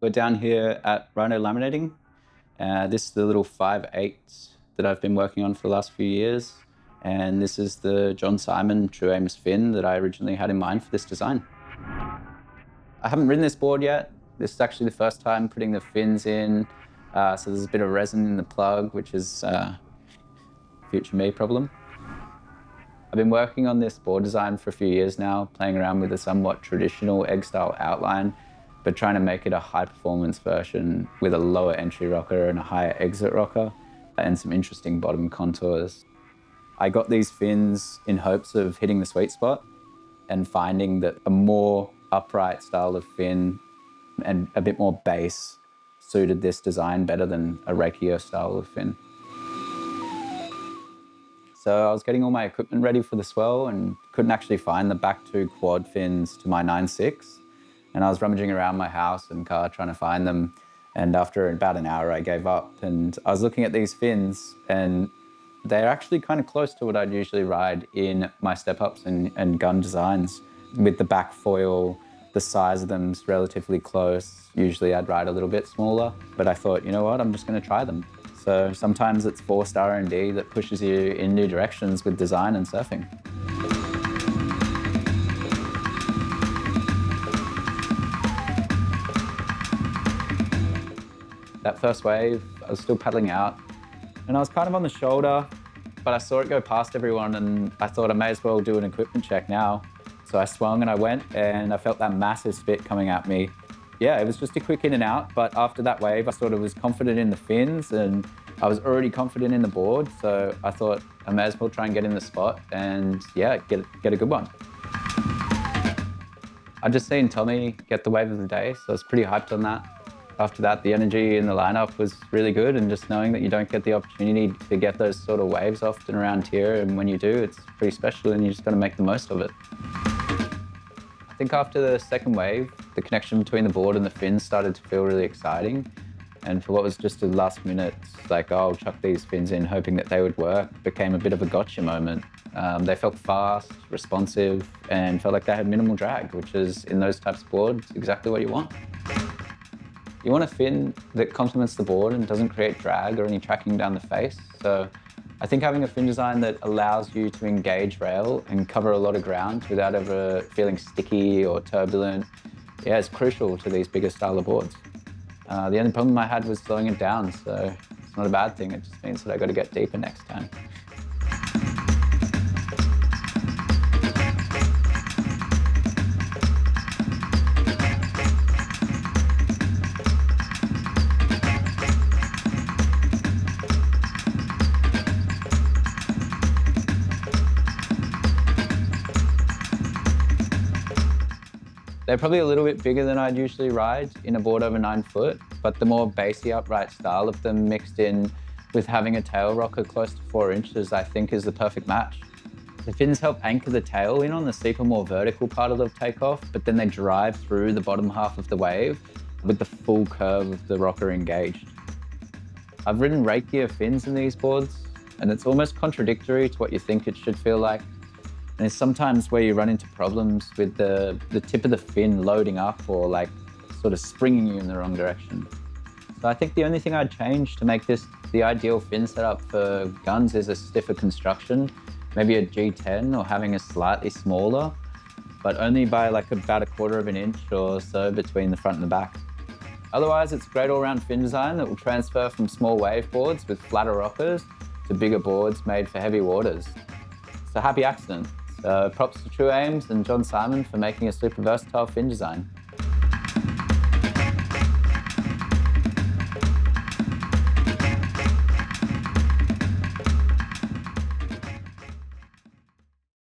We're down here at Rhino Laminating. This is the little 5/8 that I've been working on for the last few years. And this is the John Simon True Ames fin that I originally had in mind for this design. I haven't ridden this board yet. This is actually the first time putting the fins in. So there's a bit of resin in the plug, which is a future me problem. I've been working on this board design for a few years now, playing around with a somewhat traditional egg-style outline, but trying to make it a high-performance version with a lower entry rocker and a higher exit rocker, and some interesting bottom contours. I got these fins in hopes of hitting the sweet spot and finding that a more upright style of fin and a bit more base suited this design better than a rakier style of fin. So I was getting all my equipment ready for the swell and couldn't actually find the back two quad fins to my 9.6. And I was rummaging around my house and car trying to find them. And after about an hour, I gave up. And I was looking at these fins and they're actually kind of close to what I'd usually ride in my step-ups and gun designs. With the back foil, the size of them's relatively close. Usually I'd ride a little bit smaller, but I thought, you know what, I'm just gonna try them. So sometimes it's forced R&D that pushes you in new directions with design and surfing. That first wave, I was still paddling out and I was kind of on the shoulder, but I saw it go past everyone and I thought I may as well do an equipment check now. So I swung and I went and I felt that massive spit coming at me. Yeah, it was just a quick in and out, but after that wave, I sort of was confident in the fins and I was already confident in the board. So I thought I may as well try and get in the spot and yeah, get a good one. I'd just seen Tommy get the wave of the day, so I was pretty hyped on that. After that, the energy in the lineup was really good, and just knowing that you don't get the opportunity to get those sort of waves often around here, and when you do, it's pretty special and you just got to make the most of it. I think after the second wave, the connection between the board and the fins started to feel really exciting. And for what was just a last minute, like, oh, I'll chuck these fins in hoping that they would work, became a bit of a gotcha moment. They felt fast, responsive, and felt like they had minimal drag, which is, in those types of boards, exactly what you want. You want a fin that complements the board and doesn't create drag or any tracking down the face. So I think having a fin design that allows you to engage rail and cover a lot of ground without ever feeling sticky or turbulent, yeah, is crucial to these bigger style of boards. The only problem I had was slowing it down, so it's not a bad thing. It just means that I got to get deeper next time. They're probably a little bit bigger than I'd usually ride in a board over 9 foot, but the more bassy upright style of them mixed in with having a tail rocker close to 4 inches, I think is the perfect match. The fins help anchor the tail in on the steeper, more vertical part of the takeoff, but then they drive through the bottom half of the wave with the full curve of the rocker engaged. I've ridden rakier fins in these boards, and it's almost contradictory to what you think it should feel like. And it's sometimes where you run into problems with the tip of the fin loading up or like sort of springing you in the wrong direction. So I think the only thing I'd change to make this the ideal fin setup for guns is a stiffer construction, maybe a G10 or having a slightly smaller, but only by like about 1/4 of an inch or so between the front and the back. Otherwise, it's a great all-round fin design that will transfer from small wave boards with flatter rockers to bigger boards made for heavy waters. It's a happy accident. Props to True Ames and John Simon for making a super versatile fin design.